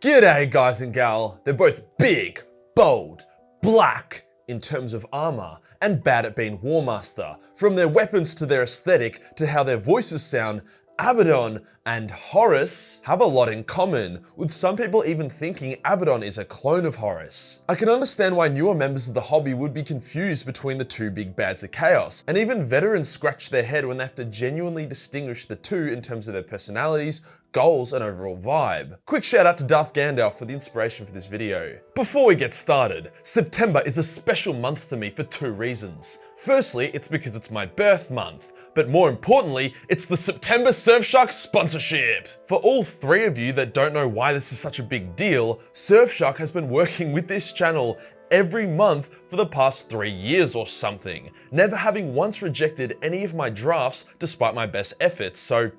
G'day guys and gal, they're both big, bold, black in terms of armor, and bad at being Warmaster. From their weapons to their aesthetic to how their voices sound, Abaddon and Horus have a lot in common, with some people even thinking Abaddon is a clone of Horus. I can understand why newer members of the hobby would be confused between the two big bads of chaos, and even veterans scratch their head when they have to genuinely distinguish the two in terms of their personalities, goals, and overall vibe. Quick shout out to Darth Gandalf for the inspiration for this video. Before we get started, September is a special month to me for two reasons. Firstly, it's because it's my birth month, but more importantly, it's the September Surfshark sponsorship. For all three of you that don't know why this is such a big deal, Surfshark has been working with this channel every month for the past 3 years or something, never having once rejected any of my drafts despite my best efforts, so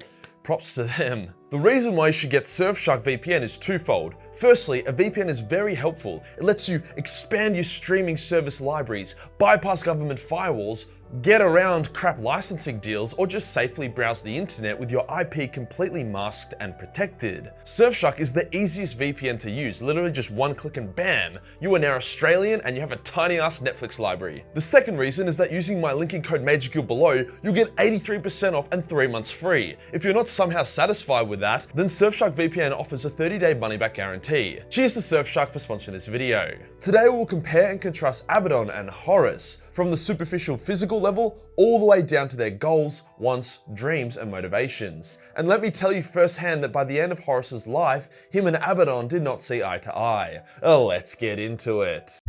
props to them. The reason why you should get Surfshark VPN is twofold. Firstly, a VPN is very helpful. It lets you expand your streaming service libraries, bypass government firewalls, get around crap licensing deals, or just safely browse the internet with your IP completely masked and protected. Surfshark is the easiest VPN to use, literally just one click and bam, you are now Australian and you have a tiny ass Netflix library. The second reason is that using my linking code Majorkill below, you'll get 83% off and 3 months free. If you're not somehow satisfied with that, then Surfshark VPN offers a 30-day money-back guarantee. Cheers to Surfshark for sponsoring this video. Today we'll compare and contrast Abaddon and Horus, from the superficial physical level all the way down to their goals, wants, dreams, and motivations. And let me tell you firsthand that by the end of Horus's life, him and Abaddon did not see eye to eye. Let's get into it.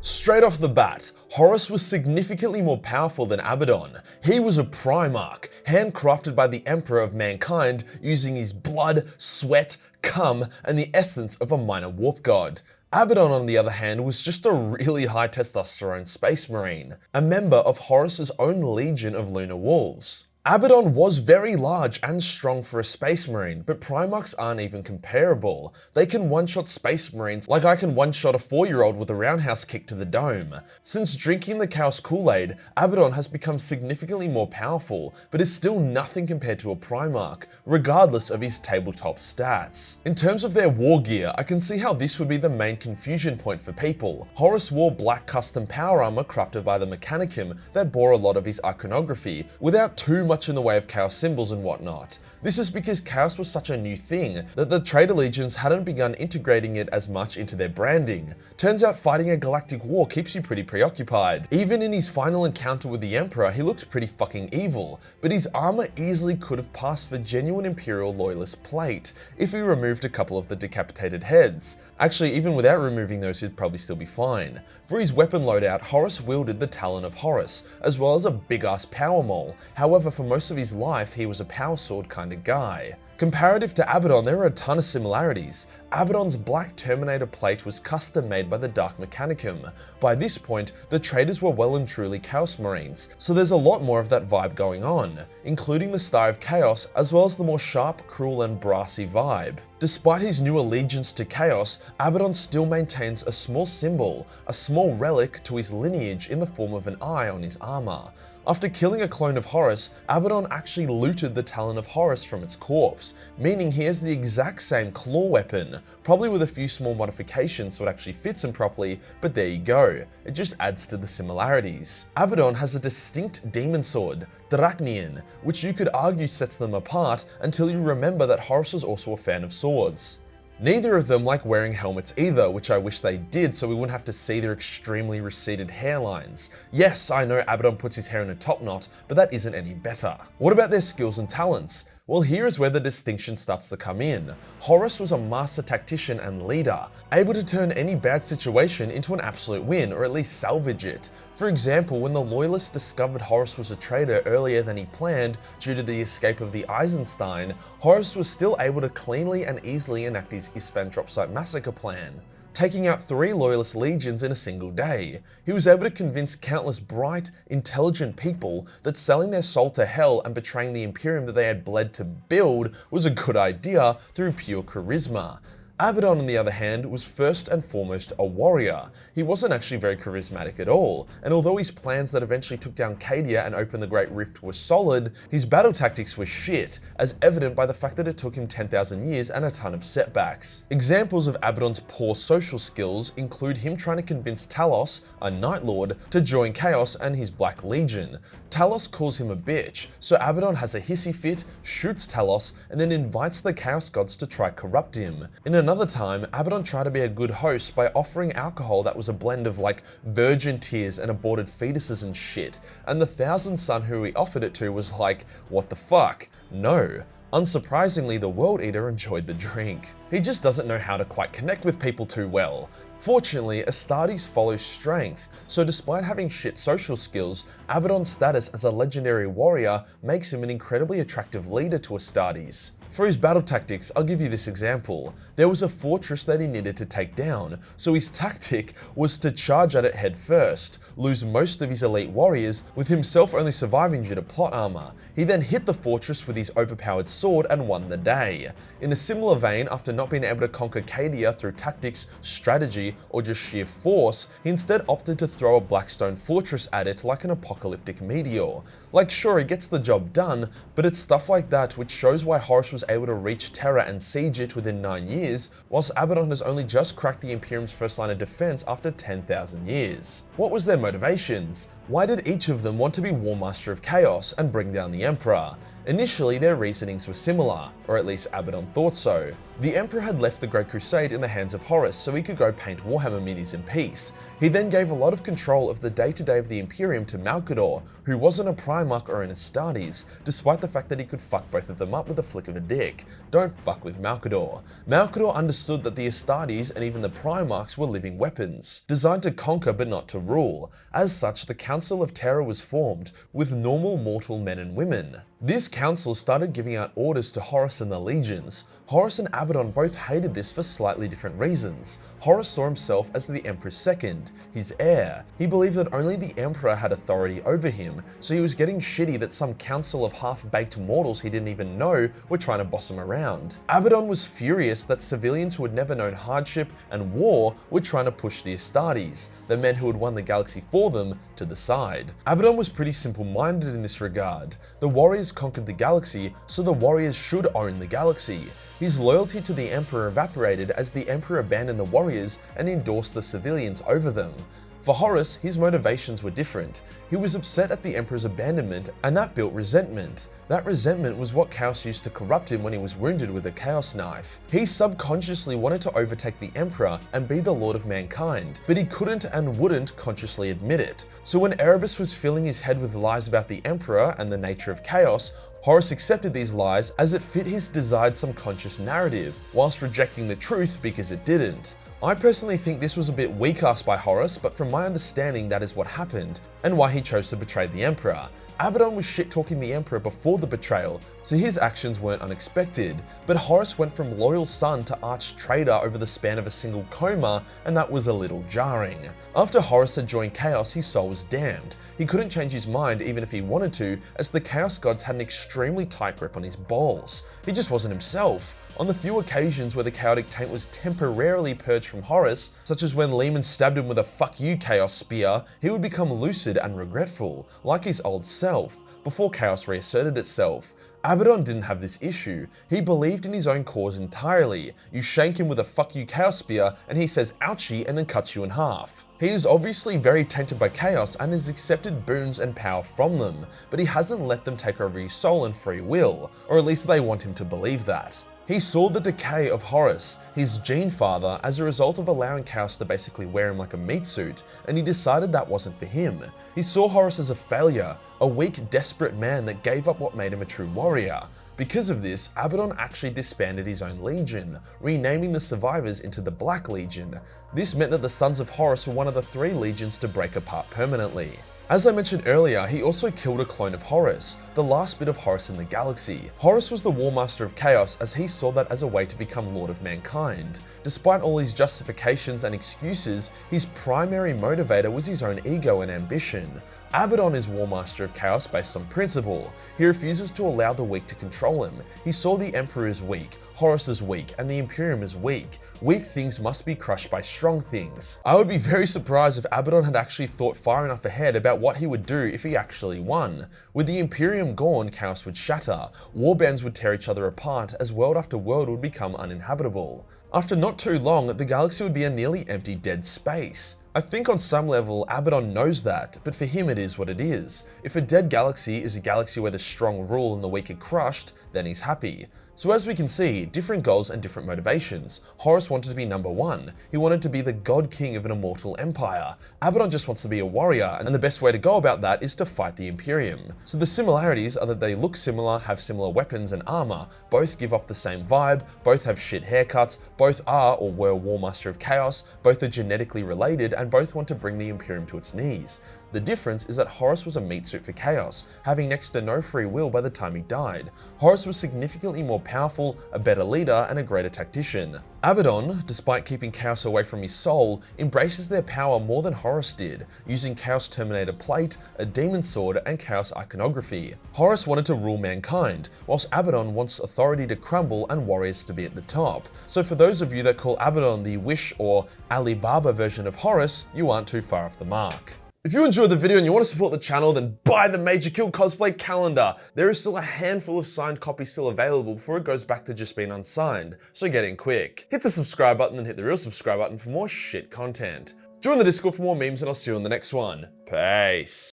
Straight off the bat, Horus was significantly more powerful than Abaddon. He was a Primarch, handcrafted by the Emperor of Mankind using his blood, sweat, cum, and the essence of a minor warp god. Abaddon, on the other hand, was just a really high testosterone space marine, a member of Horus's own legion of lunar wolves. Abaddon was very large and strong for a space marine, but Primarchs aren't even comparable. They can one-shot space marines like I can one-shot a 4-year-old with a roundhouse kick to the dome. Since drinking the Chaos Kool-Aid, Abaddon has become significantly more powerful, but is still nothing compared to a Primarch, regardless of his tabletop stats. In terms of their war gear, I can see how this would be the main confusion point for people. Horus wore black custom power armor crafted by the Mechanicum that bore a lot of his iconography, without too much in the way of Chaos symbols and whatnot. This is because Chaos was such a new thing that the trade allegiance hadn't begun integrating it as much into their branding. Turns out fighting a galactic war keeps you pretty preoccupied. Even in his final encounter with the Emperor, he looked pretty fucking evil, but his armor easily could have passed for genuine Imperial Loyalist plate if he removed a couple of the decapitated heads. Actually, even without removing those, he'd probably still be fine. For his weapon loadout, Horus wielded the Talon of Horus, as well as a big-ass power maul. However, for most of his life, he was a power sword kind of guy. Comparative to Abaddon, there are a ton of similarities. Abaddon's black Terminator plate was custom made by the Dark Mechanicum. By this point, the traders were well and truly Chaos Marines, so there's a lot more of that vibe going on, including the Star of Chaos, as well as the more sharp, cruel, and brassy vibe. Despite his new allegiance to Chaos, Abaddon still maintains a small symbol, a small relic to his lineage in the form of an eye on his armor. After killing a clone of Horus, Abaddon actually looted the Talon of Horus from its corpse, meaning he has the exact same claw weapon, probably with a few small modifications so it actually fits him properly, but there you go, it just adds to the similarities. Abaddon has a distinct demon sword, Drachnian, which you could argue sets them apart until you remember that Horus was also a fan of swords. Neither of them like wearing helmets either, which I wish they did so we wouldn't have to see their extremely receded hairlines. Yes, I know Abaddon puts his hair in a top knot, but that isn't any better. What about their skills and talents? Well, here is where the distinction starts to come in. Horus was a master tactician and leader, able to turn any bad situation into an absolute win, or at least salvage it. For example, when the Loyalists discovered Horus was a traitor earlier than he planned due to the escape of the Eisenstein, Horus was still able to cleanly and easily enact his Isfahan drop site massacre plan, taking out 3 Loyalist legions in a single day. He was able to convince countless bright, intelligent people that selling their soul to hell and betraying the Imperium that they had bled to build was a good idea through pure charisma. Abaddon, on the other hand, was first and foremost a warrior. He wasn't actually very charismatic at all, and although his plans that eventually took down Cadia and opened the Great Rift were solid, his battle tactics were shit, as evident by the fact that it took him 10,000 years and a ton of setbacks. Examples of Abaddon's poor social skills include him trying to convince Talos, a Night Lord, to join Chaos and his Black Legion. Talos calls him a bitch, so Abaddon has a hissy fit, shoots Talos, and then invites the Chaos Gods to try corrupt him. In another time, Abaddon tried to be a good host by offering alcohol that was a blend of like virgin tears and aborted fetuses and shit, and the Thousand Son who he offered it to was like, what the fuck? No. Unsurprisingly, the World Eater enjoyed the drink. He just doesn't know how to quite connect with people too well. Fortunately, Astartes follows strength, so despite having shit social skills, Abaddon's status as a legendary warrior makes him an incredibly attractive leader to Astartes. For his battle tactics, I'll give you this example. There was a fortress that he needed to take down, so his tactic was to charge at it head first, lose most of his elite warriors, with himself only surviving due to plot armor. He then hit the fortress with his overpowered sword and won the day. In a similar vein, after not being able to conquer Cadia through tactics, strategy, or just sheer force, he instead opted to throw a Blackstone fortress at it like an apocalyptic meteor. Like sure, he gets the job done, but it's stuff like that which shows why Horus was able to reach Terra and siege it within 9 years, whilst Abaddon has only just cracked the Imperium's first line of defense after 10,000 years. What was their motivations? Why did each of them want to be Warmaster of Chaos and bring down the Emperor? Initially, their reasonings were similar, or at least Abaddon thought so. The Emperor had left the Great Crusade in the hands of Horus so he could go paint Warhammer minis in peace. He then gave a lot of control of the day-to-day of the Imperium to Malkador, who wasn't a Primarch or an Astartes, despite the fact that he could fuck both of them up with a flick of a dick. Don't fuck with Malkador. Malkador understood that the Astartes and even the Primarchs were living weapons, designed to conquer but not to rule. As such, the Council of Terror was formed, with normal mortal men and women. This council started giving out orders to Horus and the legions. Horus and Abaddon both hated this for slightly different reasons. Horus saw himself as the Emperor's second, his heir. He believed that only the Emperor had authority over him, so he was getting shitty that some council of half-baked mortals he didn't even know were trying to boss him around. Abaddon was furious that civilians who had never known hardship and war were trying to push the Astartes, the men who had won the galaxy for them, to the side. Abaddon was pretty simple-minded in this regard. The warriors conquered the galaxy, so the warriors should own the galaxy. His loyalty to the Emperor evaporated as the Emperor abandoned the warriors and endorsed the civilians over them. For Horus, his motivations were different. He was upset at the Emperor's abandonment, and that built resentment. That resentment was what Chaos used to corrupt him when he was wounded with a Chaos Knife. He subconsciously wanted to overtake the Emperor and be the Lord of Mankind, but he couldn't and wouldn't consciously admit it. So when Erebus was filling his head with lies about the Emperor and the nature of Chaos, Horus accepted these lies as it fit his desired subconscious narrative, whilst rejecting the truth because it didn't. I personally think this was a bit weak-assed by Horus, but from my understanding that is what happened, and why he chose to betray the Emperor. Abaddon was shit-talking the Emperor before the betrayal, so his actions weren't unexpected, but Horus went from loyal son to arch-traitor over the span of a single coma, and that was a little jarring. After Horus had joined Chaos, his soul was damned. He couldn't change his mind even if he wanted to, as the Chaos Gods had an extremely tight grip on his balls. He just wasn't himself. On the few occasions where the chaotic taint was temporarily purged from Horus, such as when Lehman stabbed him with a "fuck you Chaos spear," he would become lucid and regretful, like his old self, before Chaos reasserted itself. Abaddon didn't have this issue. He believed in his own cause entirely. You shank him with a "fuck you Chaos spear" and he says ouchie and then cuts you in half. He is obviously very tainted by Chaos and has accepted boons and power from them, but he hasn't let them take over his soul and free will, or at least they want him to believe that. He saw the decay of Horus, his gene father, as a result of allowing Chaos to basically wear him like a meat suit, and he decided that wasn't for him. He saw Horus as a failure, a weak, desperate man that gave up what made him a true warrior. Because of this, Abaddon actually disbanded his own legion, renaming the survivors into the Black Legion. This meant that the Sons of Horus were one of the 3 legions to break apart permanently. As I mentioned earlier, he also killed a clone of Horus, the last bit of Horus in the galaxy. Horus was the Warmaster of Chaos, as he saw that as a way to become Lord of Mankind. Despite all his justifications and excuses, his primary motivator was his own ego and ambition. Abaddon is Warmaster of Chaos based on principle. He refuses to allow the weak to control him. He saw the Emperor as weak, Horus is weak, and the Imperium is weak. Weak things must be crushed by strong things. I would be very surprised if Abaddon had actually thought far enough ahead about what he would do if he actually won. With the Imperium gone, chaos would shatter, warbands would tear each other apart, as world after world would become uninhabitable. After not too long, the galaxy would be a nearly empty dead space. I think on some level, Abaddon knows that, but for him it is what it is. If a dead galaxy is a galaxy where the strong rule and the weak are crushed, then he's happy. So as we can see, different goals and different motivations. Horus wanted to be number one. He wanted to be the god king of an immortal empire. Abaddon just wants to be a warrior, and the best way to go about that is to fight the Imperium. So the similarities are that they look similar, have similar weapons and armor, both give off the same vibe, both have shit haircuts, both are or were Warmaster of Chaos, both are genetically related, and both want to bring the Imperium to its knees. The difference is that Horus was a meat suit for chaos, having next to no free will by the time he died. Horus was significantly more powerful, a better leader, and a greater tactician. Abaddon, despite keeping chaos away from his soul, embraces their power more than Horus did, using Chaos Terminator Plate, a demon sword, and chaos iconography. Horus wanted to rule mankind, whilst Abaddon wants authority to crumble and warriors to be at the top. So for those of you that call Abaddon the Wish or Alibaba version of Horus, you aren't too far off the mark. If you enjoyed the video and you want to support the channel, then buy the Majorkill cosplay calendar. There is still a handful of signed copies still available before it goes back to just being unsigned, so get in quick. Hit the subscribe button and hit the real subscribe button for more shit content. Join the Discord for more memes and I'll see you on the next one. Peace.